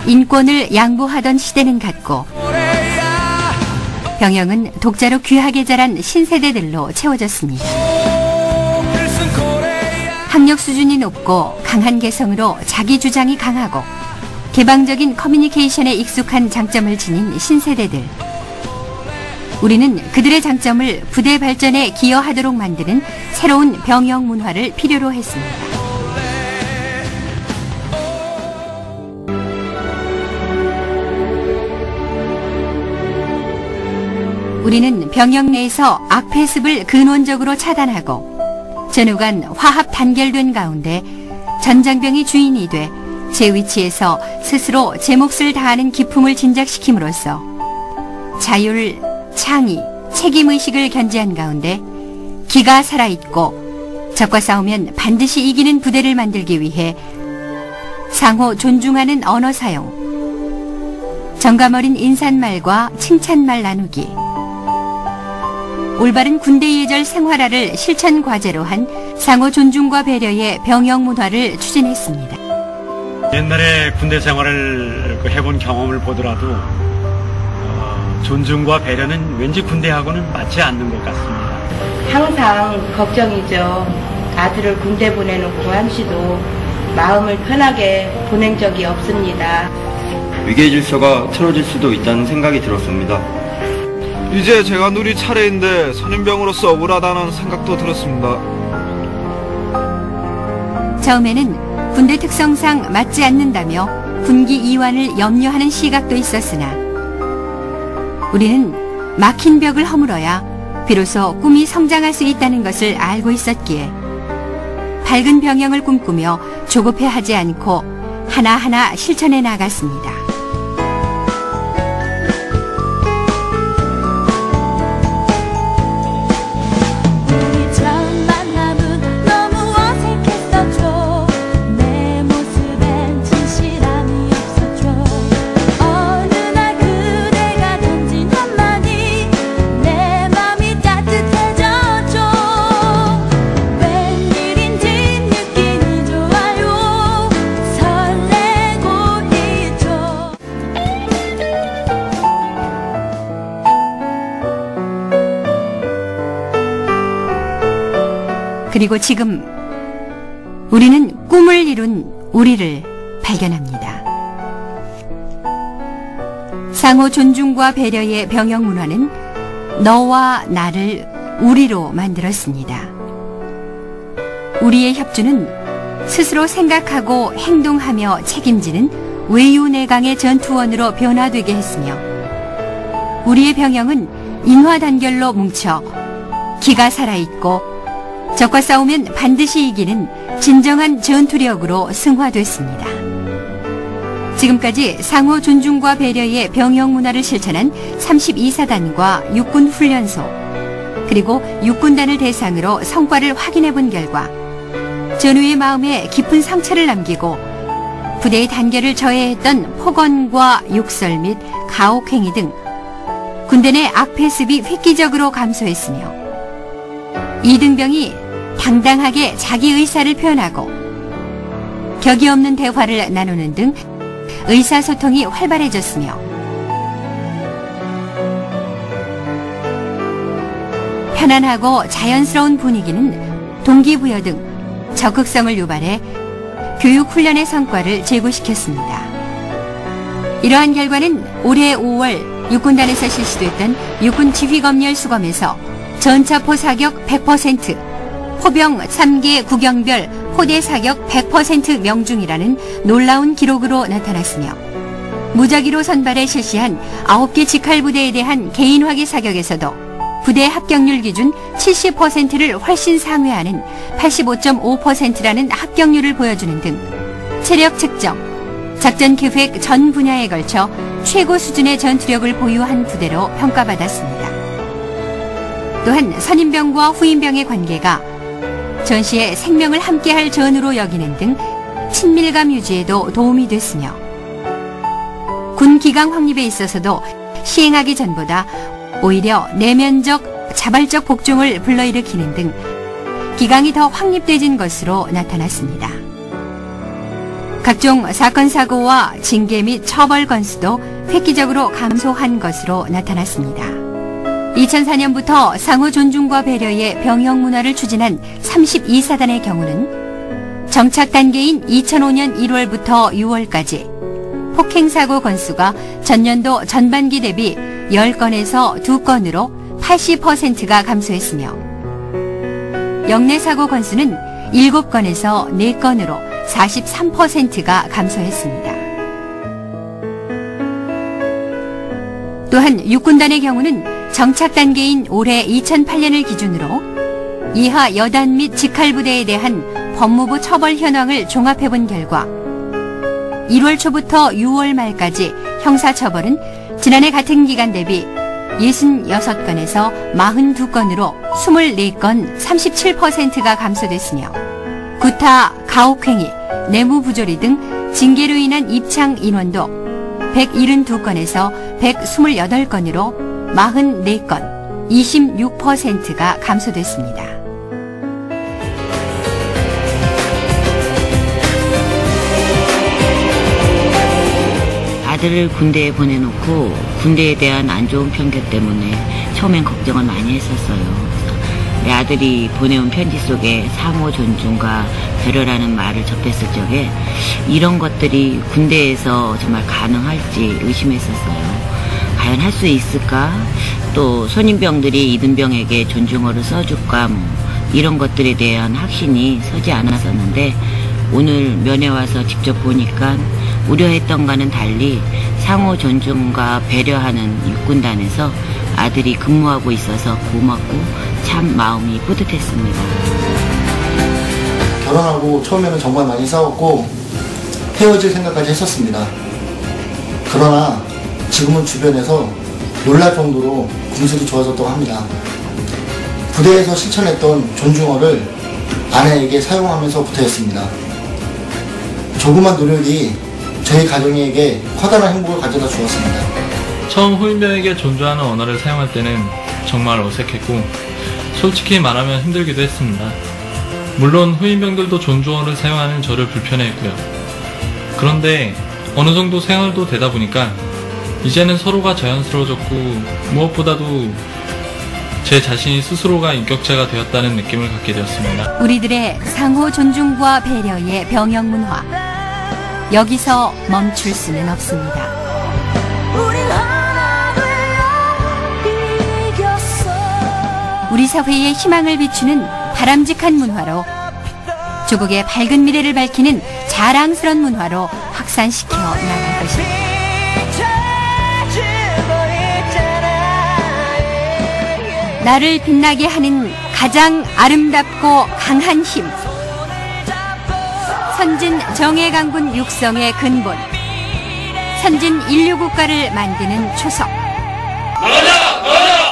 인권을 양보하던 시대는 갔고 병영은 독자로 귀하게 자란 신세대들로 채워졌습니다. 학력 수준이 높고 강한 개성으로 자기 주장이 강하고 개방적인 커뮤니케이션에 익숙한 장점을 지닌 신세대들. 우리는 그들의 장점을 부대 발전에 기여하도록 만드는 새로운 병영 문화를 필요로 했습니다. 우리는 병영 내에서 악폐습을 근원적으로 차단하고 전후간 화합 단결된 가운데 전장병이 주인이 돼 제 위치에서 스스로 제 몫을 다하는 기품을 진작시킴으로써 자율, 창의, 책임의식을 견지한 가운데 기가 살아있고 적과 싸우면 반드시 이기는 부대를 만들기 위해 상호 존중하는 언어 사용, 정감 어린 인사말과 칭찬말 나누기, 올바른 군대 예절 생활화를 실천 과제로 한 상호 존중과 배려의 병영 문화를 추진했습니다. 옛날에 군대 생활을 해본 경험을 보더라도 존중과 배려는 왠지 군대하고는 맞지 않는 것 같습니다. 항상 걱정이죠. 아들을 군대 보내놓고 한시도 마음을 편하게 보낸 적이 없습니다. 위계 질서가 틀어질 수도 있다는 생각이 들었습니다. 이제 제가 누릴 차례인데 선임병으로서 억울하다는 생각도 들었습니다. 처음에는 군대 특성상 맞지 않는다며 군기 이완을 염려하는 시각도 있었으나 우리는 막힌 벽을 허물어야 비로소 꿈이 성장할 수 있다는 것을 알고 있었기에 밝은 병영을 꿈꾸며 조급해하지 않고 하나하나 실천해 나갔습니다. 그리고 지금 우리는 꿈을 이룬 우리를 발견합니다. 상호 존중과 배려의 병영 문화는 너와 나를 우리로 만들었습니다. 우리의 협주는 스스로 생각하고 행동하며 책임지는 외유내강의 전투원으로 변화되게 했으며 우리의 병영은 인화단결로 뭉쳐 기가 살아있고 적과 싸우면 반드시 이기는 진정한 전투력으로 승화됐습니다. 지금까지 상호 존중과 배려의 병영 문화를 실천한 32사단과 육군훈련소 그리고 육군단을 대상으로 성과를 확인해 본 결과 전우의 마음에 깊은 상처를 남기고 부대의 단결을 저해했던 폭언과 욕설 및 가혹행위 등 군대 내 악폐습이 획기적으로 감소했으며 이등병이 당당하게 자기 의사를 표현하고 격이 없는 대화를 나누는 등 의사소통이 활발해졌으며 편안하고 자연스러운 분위기는 동기부여 등 적극성을 유발해 교육훈련의 성과를 제고시켰습니다. 이러한 결과는 올해 5월 육군단에서 실시됐던 육군지휘검열 수검에서 전차포 사격 100%, 포병 3개 구경별 포대 사격 100% 명중이라는 놀라운 기록으로 나타났으며 무작위로 선발해 실시한 9개 직할부대에 대한 개인화기 사격에서도 부대 합격률 기준 70%를 훨씬 상회하는 85.5%라는 합격률을 보여주는 등 체력 측정, 작전 계획 전 분야에 걸쳐 최고 수준의 전투력을 보유한 부대로 평가받았습니다. 또한 선임병과 후임병의 관계가 전시에 생명을 함께할 전우로 여기는 등 친밀감 유지에도 도움이 됐으며 군 기강 확립에 있어서도 시행하기 전보다 오히려 내면적, 자발적 복종을 불러일으키는 등 기강이 더 확립되진 것으로 나타났습니다. 각종 사건 사고와 징계 및 처벌 건수도 획기적으로 감소한 것으로 나타났습니다. 2004년부터 상호 존중과 배려의 병영 문화를 추진한 32사단의 경우는 정착 단계인 2005년 1월부터 6월까지 폭행사고 건수가 전년도 전반기 대비 10건에서 2건으로 80%가 감소했으며 영내사고 건수는 7건에서 4건으로 43%가 감소했습니다. 또한 육군단의 경우는 정착 단계인 올해 2008년을 기준으로 이하 여단 및 직할부대에 대한 법무부 처벌 현황을 종합해본 결과 1월 초부터 6월 말까지 형사처벌은 지난해 같은 기간 대비 66건에서 42건으로 24건 37%가 감소됐으며 구타, 가혹행위, 내무부조리 등 징계로 인한 입창 인원도 172건에서 128건으로 44건, 26%가 감소됐습니다. 아들을 군대에 보내놓고 군대에 대한 안 좋은 편견 때문에 처음엔 걱정을 많이 했었어요. 내 아들이 보내온 편지 속에 상호 존중과 배려라는 말을 접했을 적에 이런 것들이 군대에서 정말 가능할지 의심했었어요. 과연 할 수 있을까? 또 선임병들이 이등병에게 존중어를 써줄까? 이런 것들에 대한 확신이 서지 않았었는데 오늘 면회 와서 직접 보니까 우려했던과는 달리 상호 존중과 배려하는 육군단에서 아들이 근무하고 있어서 고맙고 참 마음이 뿌듯했습니다. 결혼하고 처음에는 정말 많이 싸웠고 헤어질 생각까지 했었습니다. 그러나 지금은 주변에서 놀랄 정도로 군술이 좋아졌다고 합니다. 부대에서 실천했던 존중어를 아내에게 사용하면서부터 했습니다. 조그만 노력이 저희 가정에게 커다란 행복을 가져다 주었습니다. 처음 후임병에게 존중하는 언어를 사용할 때는 정말 어색했고 솔직히 말하면 힘들기도 했습니다. 물론 후임병들도 존중어를 사용하는 저를 불편해했고요. 그런데 어느 정도 생활도 되다 보니까 이제는 서로가 자연스러워졌고 무엇보다도 제 자신이 스스로가 인격체가 되었다는 느낌을 갖게 되었습니다. 우리들의 상호 존중과 배려의 병영 문화, 여기서 멈출 수는 없습니다. 우리 사회의 희망을 비추는 바람직한 문화로, 조국의 밝은 미래를 밝히는 자랑스러운 문화로 확산시켜 나갈 것입니다. 나를 빛나게 하는 가장 아름답고 강한 힘, 선진 정예강군 육성의 근본, 선진 인류국가를 만드는 초석. 나가자!